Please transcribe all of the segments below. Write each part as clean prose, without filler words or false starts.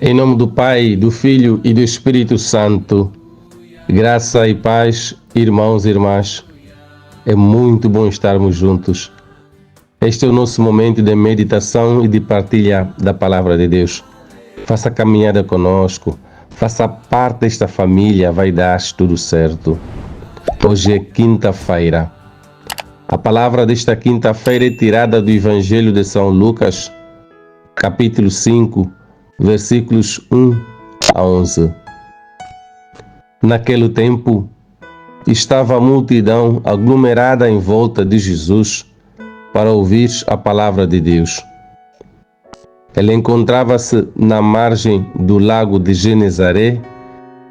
Em nome do Pai, do Filho e do Espírito Santo, graça e paz, irmãos e irmãs. É muito bom estarmos juntos. Este é o nosso momento de meditação e de partilha da Palavra de Deus. Faça a caminhada conosco, faça parte desta família, vai dar tudo certo. Hoje é quinta-feira. A palavra desta quinta-feira é tirada do Evangelho de São Lucas, capítulo 5, versículos 1 a 11. Naquele tempo, estava a multidão aglomerada em volta de Jesus para ouvir a palavra de Deus. Ele encontrava-se na margem do lago de Genezaré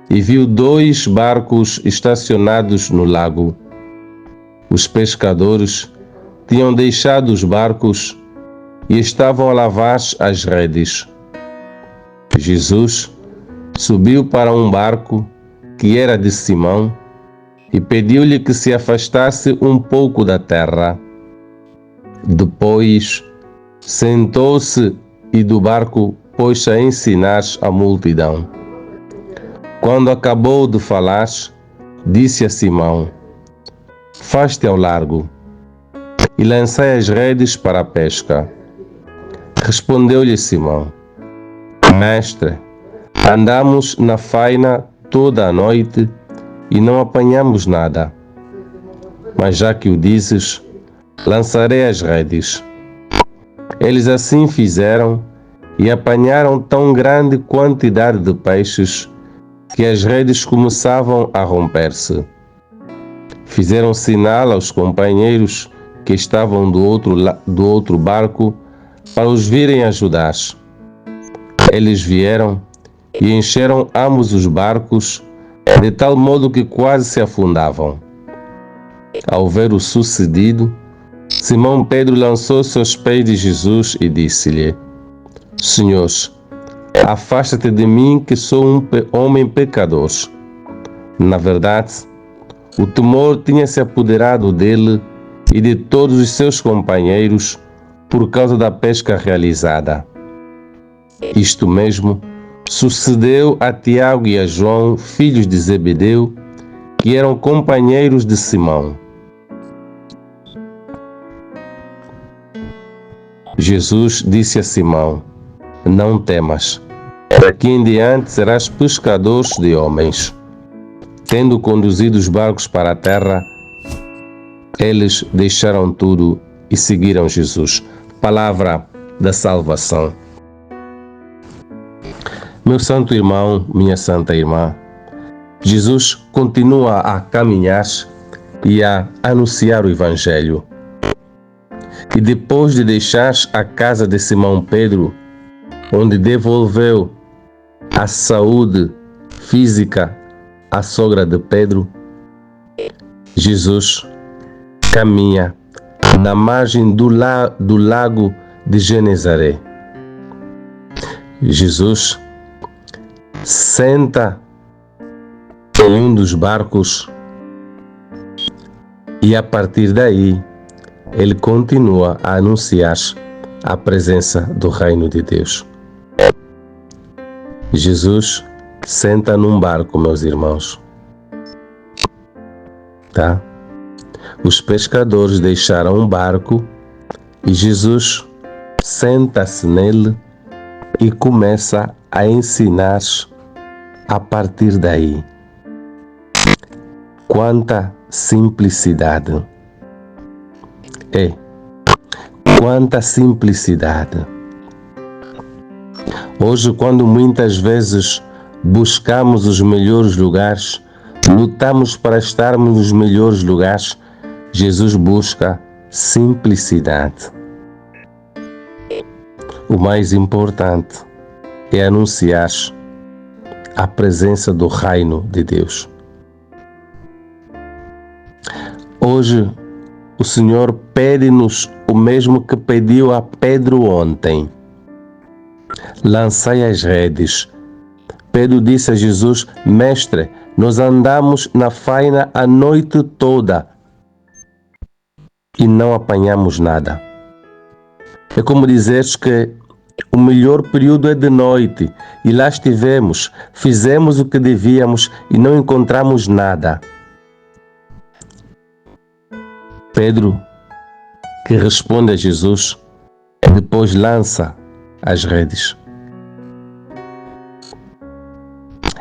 e viu 2 barcos estacionados no lago. Os pescadores tinham deixado os barcos e estavam a lavar as redes. Jesus subiu para um barco que era de Simão e pediu-lhe que se afastasse um pouco da terra. Depois sentou-se e do barco pôs-se a ensinar a multidão. Quando acabou de falar, disse a Simão: "Faz-te ao largo e lançai as redes para a pesca." Respondeu-lhe Simão: "Mestre, andamos na faina toda a noite e não apanhamos nada. Mas já que o dizes, lançarei as redes." Eles assim fizeram e apanharam tão grande quantidade de peixes que as redes começavam a romper-se. Fizeram sinal aos companheiros que estavam do outro barco para os virem ajudar. Eles vieram e encheram ambos os barcos, de tal modo que quase se afundavam. Ao ver o sucedido, Simão Pedro lançou-se aos pés de Jesus e disse-lhe: "Senhor, afasta-te de mim, que sou um homem pecador." Na verdade, o temor tinha se apoderado dele e de todos os seus companheiros por causa da pesca realizada. Isto mesmo sucedeu a Tiago e a João, filhos de Zebedeu, que eram companheiros de Simão. Jesus disse a Simão: "Não temas, daqui em diante serás pescador de homens." Tendo conduzido os barcos para a terra, eles deixaram tudo e seguiram Jesus. Palavra da salvação. Meu santo irmão, minha santa irmã, Jesus continua a caminhar e a anunciar o Evangelho. E depois de deixar a casa de Simão Pedro, onde devolveu a saúde física à sogra de Pedro, Jesus caminha na margem do lago de Genezaré. Jesus senta em um dos barcos e a partir daí ele continua a anunciar a presença do reino de Deus. Jesus senta num barco, meus irmãos. Tá? Os pescadores deixaram um barco e Jesus senta-se nele e começa a ensinar a partir daí. Quanta simplicidade! Quanta simplicidade! Hoje, quando muitas vezes buscamos os melhores lugares, lutamos para estarmos nos melhores lugares, Jesus busca simplicidade. O mais importante é anunciar a presença do reino de Deus. Hoje, o Senhor pede-nos o mesmo que pediu a Pedro ontem: lançai as redes. Pedro disse a Jesus: "Mestre, nós andamos na faina a noite toda e não apanhamos nada." É como dizeres que O melhor período é de noite, e lá estivemos, fizemos o que devíamos e não encontramos nada. Pedro, que responde a Jesus, depois lança as redes.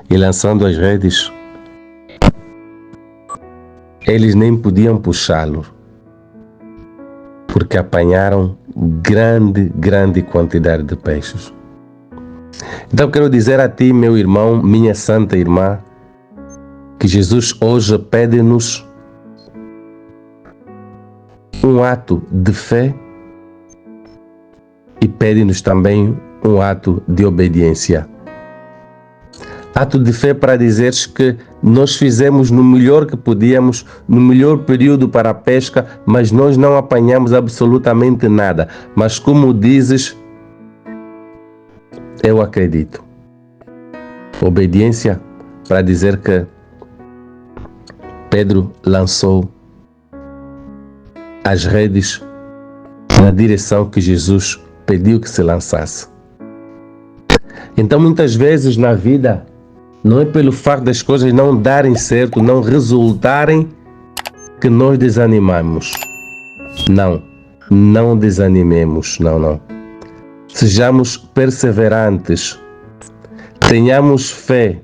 E lançando as redes, eles nem podiam puxá-lo, porque apanharam grande quantidade de peixes. Então quero dizer a ti, meu irmão, minha santa irmã, que Jesus hoje pede-nos um ato de fé e pede-nos também um ato de obediência. Ato de fé para dizeres que nós fizemos no melhor que podíamos, no melhor período para a pesca, mas nós não apanhamos absolutamente nada. Mas como dizes, eu acredito. Obediência para dizer que Pedro lançou as redes na direção que Jesus pediu que se lançasse. Então muitas vezes na vida, não é pelo facto das coisas não darem certo, não resultarem, que nós desanimamos. Não desanimemos, não. Sejamos perseverantes, tenhamos fé,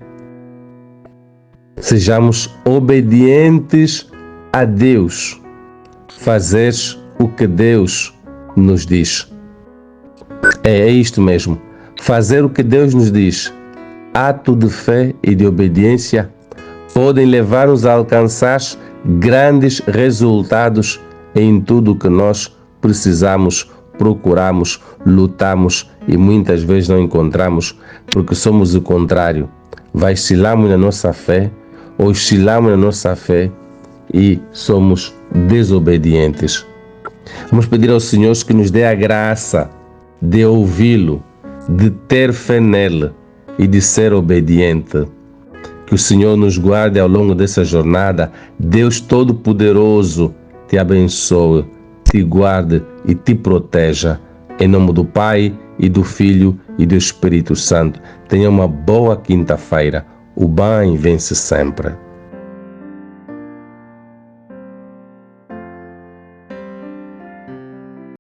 sejamos obedientes a Deus, fazeres o que Deus nos diz. É isto mesmo, fazer o que Deus nos diz. Ato de fé e de obediência podem levar-nos a alcançar grandes resultados em tudo o que nós precisamos, procuramos, lutamos e muitas vezes não encontramos, porque somos o contrário. Vacilamos na nossa fé, oscilamos na nossa fé e somos desobedientes. Vamos pedir ao Senhor que nos dê a graça de ouvi-lo, de ter fé nele e de ser obediente. Que o Senhor nos guarde ao longo dessa jornada. Deus Todo-Poderoso te abençoe, te guarde e te proteja. Em nome do Pai e do Filho e do Espírito Santo. Tenha uma boa quinta-feira. O bem vence sempre.